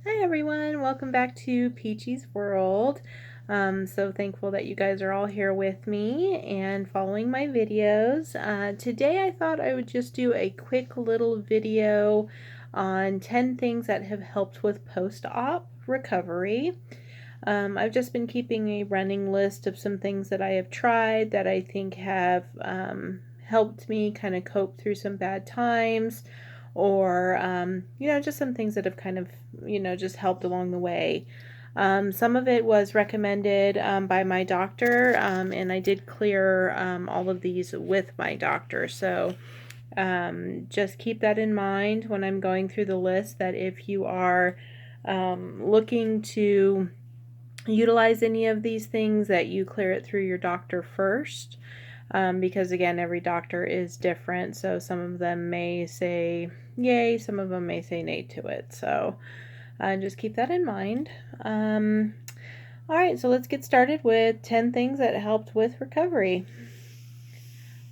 Hi everyone, welcome back to Peachy's World. So thankful that you guys are all here with me and following my videos. Today I thought I would just do a quick little video on 10 things that have helped with post-op recovery. I've just been keeping a running list of some things that I have tried that I think have helped me kind of cope through some bad times, or just some things that have kind of just helped along the way. Some of it was recommended by my doctor, and I did clear all of these with my doctor. So just keep that in mind when I'm going through the list, that if you are looking to utilize any of these things, that you clear it through your doctor first. Because again, every doctor is different, so some of them may say yay, some of them may say nay to it. So just keep that in mind. All right, so let's get started with 10 things that helped with recovery.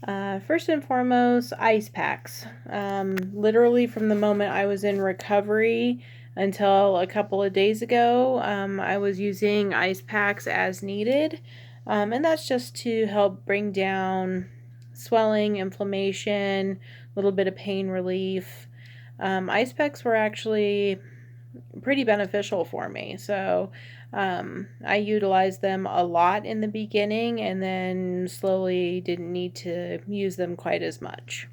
First and foremost, ice packs. Literally from the moment I was in recovery until a couple of days ago, I was using ice packs as needed. And that's just to help bring down swelling, inflammation, a little bit of pain relief. Ice packs were actually pretty beneficial for me. So I utilized them a lot in the beginning, and then slowly didn't need to use them quite as much.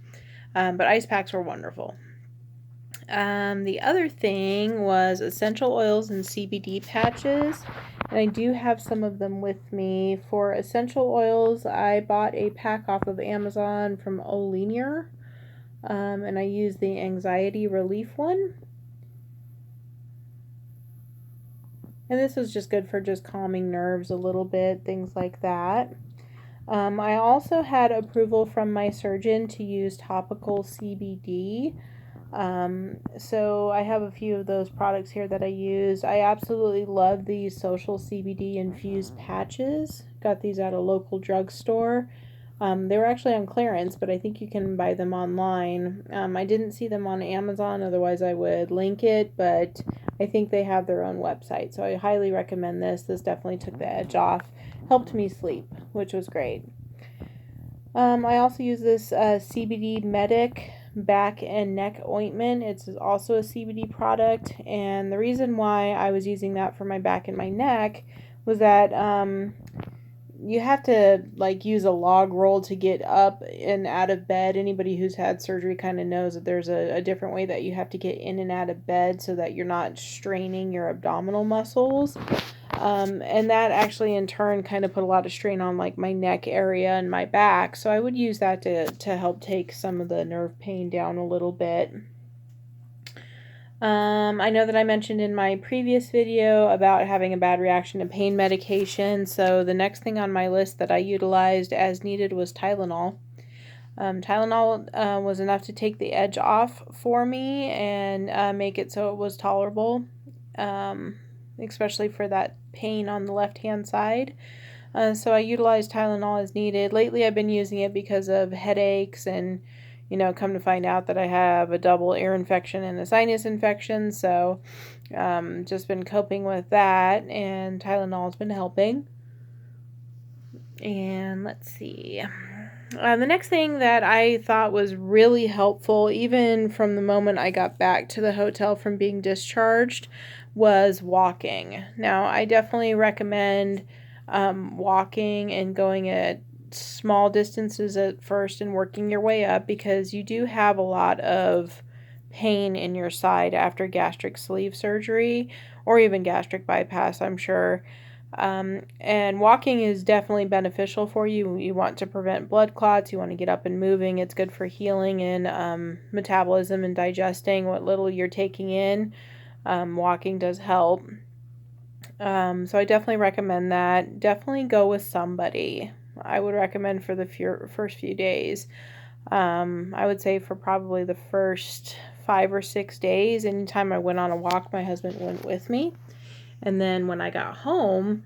But ice packs were wonderful. The other thing was essential oils and CBD patches, and I do have some of them with me. For essential oils, I bought a pack off of Amazon from Olenier, and I use the anxiety relief one. And this was just good for just calming nerves a little bit, things like that. I also had approval from my surgeon to use topical CBD. So I have a few of those products here that I use. I absolutely love these social CBD infused patches. Got these at a local drugstore. They were actually on clearance, but I think you can buy them online. I didn't see them on Amazon, otherwise I would link it, but I think they have their own website. So I highly recommend this. This definitely took the edge off. Helped me sleep, which was great. I also use this CBD Medic back and neck ointment. It's also a CBD product, and the reason why I was using that for my back and my neck was that you have to use a log roll to get up and out of bed. Anybody who's had surgery kind of knows that there's a different way that you have to get in and out of bed so that you're not straining your abdominal muscles. And that actually in turn kind of put a lot of strain on my neck area and my back. So I would use that to help take some of the nerve pain down a little bit. I know that I mentioned in my previous video about having a bad reaction to pain medication. So the next thing on my list that I utilized as needed was Tylenol. Tylenol was enough to take the edge off for me and make it so it was tolerable, especially for that pain on the left-hand side. So I utilized Tylenol as needed. Lately I've been using it because of headaches and come to find out that I have a double ear infection and a sinus infection. So just been coping with that, and Tylenol's been helping. And let's see. The next thing that I thought was really helpful, even from the moment I got back to the hotel from being discharged, was walking. Now, I definitely recommend walking and going at small distances at first and working your way up, because you do have a lot of pain in your side after gastric sleeve surgery or even gastric bypass, I'm sure. And walking is definitely beneficial for you. You want to prevent blood clots. You want to get up and moving. It's good for healing and metabolism and digesting what little you're taking in. Walking does help. So I definitely recommend that. Definitely go with somebody. I would recommend for the first few days. I would say for probably the first 5 or 6 days, anytime I went on a walk, my husband went with me. And then when I got home,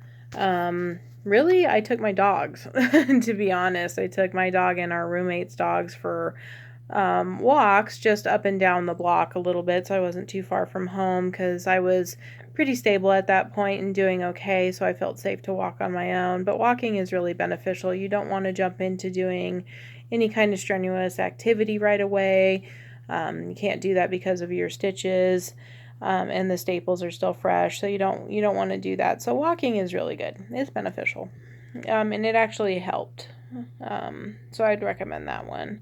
really, I took my dogs. To be honest, I took my dog and our roommate's dogs for walks just up and down the block a little bit, so I wasn't too far from home because I was pretty stable at that point and doing okay, so I felt safe to walk on my own. But walking is really beneficial. You don't want to jump into doing any kind of strenuous activity right away. You can't do that because of your stitches, and the staples are still fresh, so you don't want to do that. So walking is really good. It's beneficial, and it actually helped. So I'd recommend that one.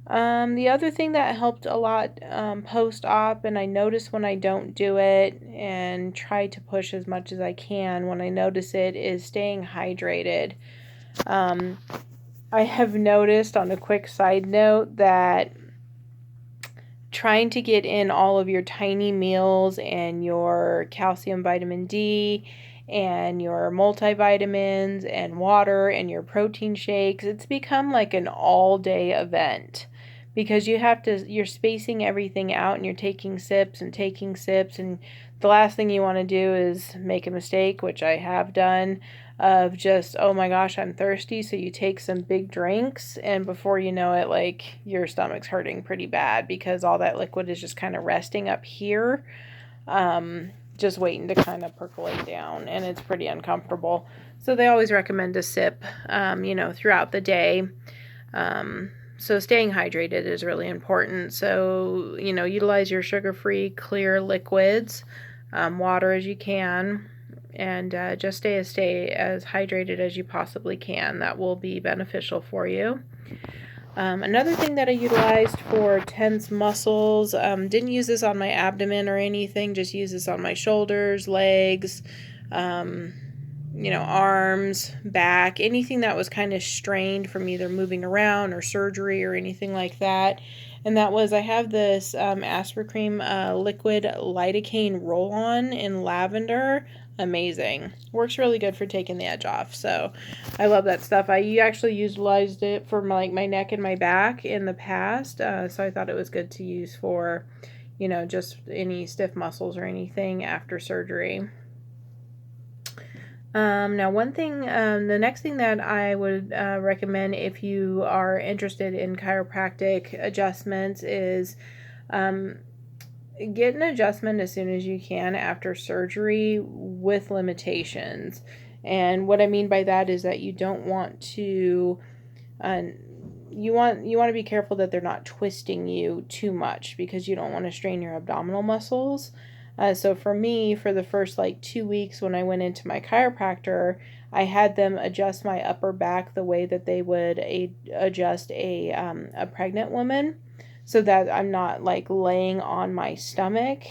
The other thing that helped a lot post-op, and I notice when I don't do it and try to push as much as I can when I notice it, is staying hydrated. I have noticed, on a quick side note, that trying to get in all of your tiny meals and your calcium, vitamin D, and your multivitamins and water and your protein shakes, it's become like an all-day event because you're spacing everything out and you're taking sips, and the last thing you want to do is make a mistake, which I have done, of just, oh my gosh, I'm thirsty, so you take some big drinks, and before you know it, like, your stomach's hurting pretty bad because all that liquid is just kind of resting up here, just waiting to kind of percolate down, and it's pretty uncomfortable. So they always recommend a sip, throughout the day. So staying hydrated is really important. So, utilize your sugar-free, clear liquids, water as you can, and just stay as hydrated as you possibly can. That will be beneficial for you. Another thing that I utilized for tense muscles, didn't use this on my abdomen or anything, just use this on my shoulders, legs, arms, back, anything that was kind of strained from either moving around or surgery or anything like that. And that was, I have this Aspercream liquid lidocaine roll-on in lavender. Amazing. Works really good for taking the edge off. So I love that stuff. I actually utilized it for my neck and my back in the past. So I thought it was good to use for, just any stiff muscles or anything after surgery. Now, the next thing that I would recommend if you are interested in chiropractic adjustments is get an adjustment as soon as you can after surgery with limitations. And what I mean by that is that you don't want to, you want to be careful that they're not twisting you too much because you don't want to strain your abdominal muscles. So for me, for the first 2 weeks when I went into my chiropractor, I had them adjust my upper back the way that they would adjust a pregnant woman, so that I'm not laying on my stomach.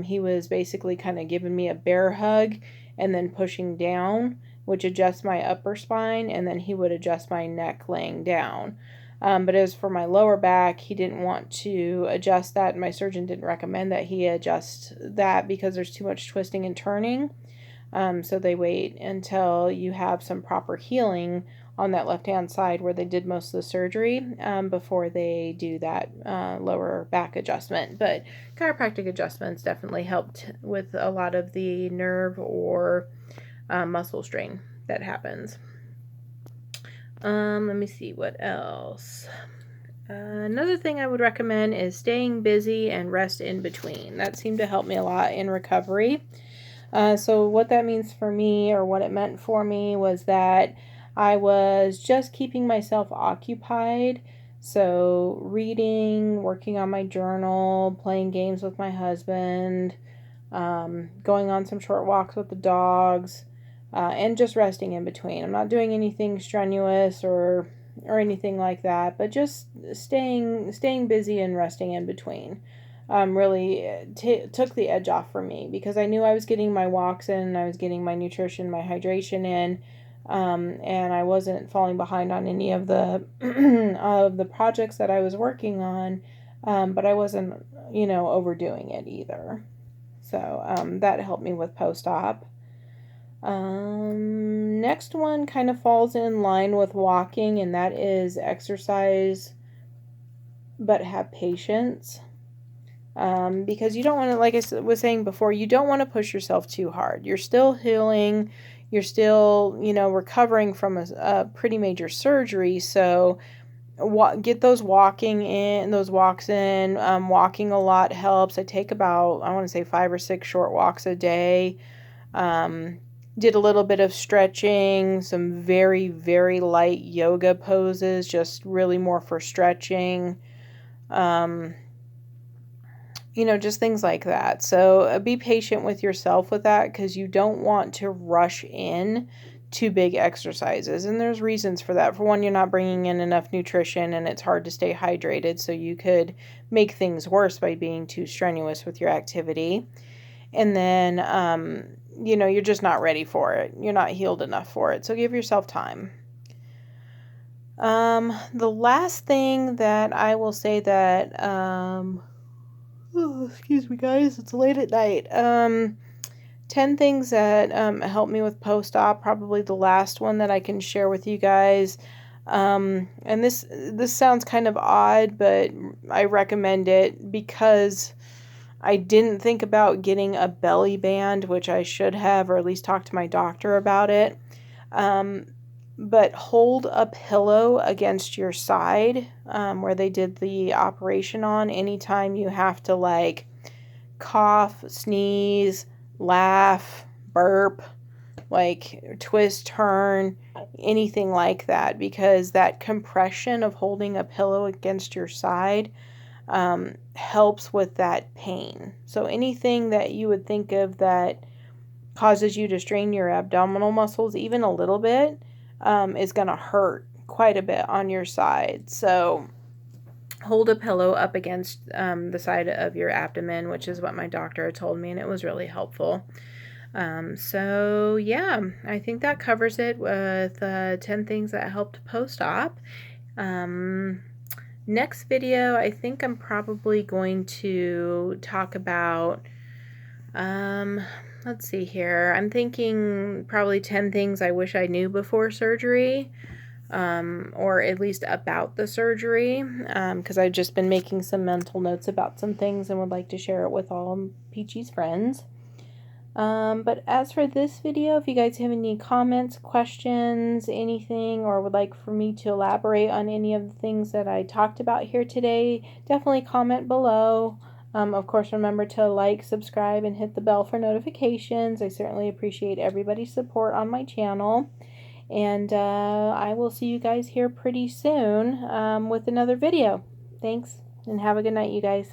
He was basically kind of giving me a bear hug and then pushing down, which adjusts my upper spine, and then he would adjust my neck laying down. But as for my lower back, he didn't want to adjust that, and my surgeon didn't recommend that he adjust that because there's too much twisting and turning. So they wait until you have some proper healing on that left-hand side where they did most of the surgery before they do that lower back adjustment. But chiropractic adjustments definitely helped with a lot of the nerve or muscle strain that happens. Let me see what else. Another thing I would recommend is staying busy and rest in between. That seemed to help me a lot in recovery. So what that means for me, or what it meant for me, was that I was just keeping myself occupied. So reading, working on my journal, playing games with my husband, going on some short walks with the dogs, and just resting in between. I'm not doing anything strenuous or anything like that, but just staying busy and resting in between. Really took the edge off for me because I knew I was getting my walks in, I was getting my nutrition, my hydration in, and I wasn't falling behind on any of the of the projects that I was working on, but I wasn't, overdoing it either. So that helped me with post-op. Next one kind of falls in line with walking, and that is exercise, but have patience. Because you don't want to, like I was saying before, you don't want to push yourself too hard. You're still healing. You're still, recovering from a pretty major surgery. So get those walks in. Walking a lot helps. I take about, I want to say 5 or 6 short walks a day. Did a little bit of stretching, some very, very light yoga poses, just really more for stretching. Just things like that. So be patient with yourself with that, because you don't want to rush in too big exercises. And there's reasons for that. For one, you're not bringing in enough nutrition and it's hard to stay hydrated. So you could make things worse by being too strenuous with your activity. And then, you're just not ready for it. You're not healed enough for it. So give yourself time. The last thing that I will say that, oh, excuse me, guys. It's late at night. 10 things that helped me with post-op. Probably the last one that I can share with you guys. And this sounds kind of odd, but I recommend it because I didn't think about getting a belly band, which I should have, or at least talk to my doctor about it. But hold a pillow against your side where they did the operation on anytime you have to, like, cough, sneeze, laugh, burp, like twist, turn, anything like that, because that compression of holding a pillow against your side helps with that pain. So anything that you would think of that causes you to strain your abdominal muscles even a little bit is going to hurt quite a bit on your side. So hold a pillow up against the side of your abdomen, which is what my doctor told me, and it was really helpful. So yeah, I think that covers it with 10 things that helped post-op. Next video, I think I'm probably going to talk about, let's see here. I'm thinking probably 10 things I wish I knew before surgery, or at least about the surgery, because I've just been making some mental notes about some things and would like to share it with all Peachy's friends. But as for this video, if you guys have any comments, questions, anything, or would like for me to elaborate on any of the things that I talked about here today, definitely comment below. Of course, remember to like, subscribe, and hit the bell for notifications. I certainly appreciate everybody's support on my channel. And I will see you guys here pretty soon with another video. Thanks, and have a good night, you guys.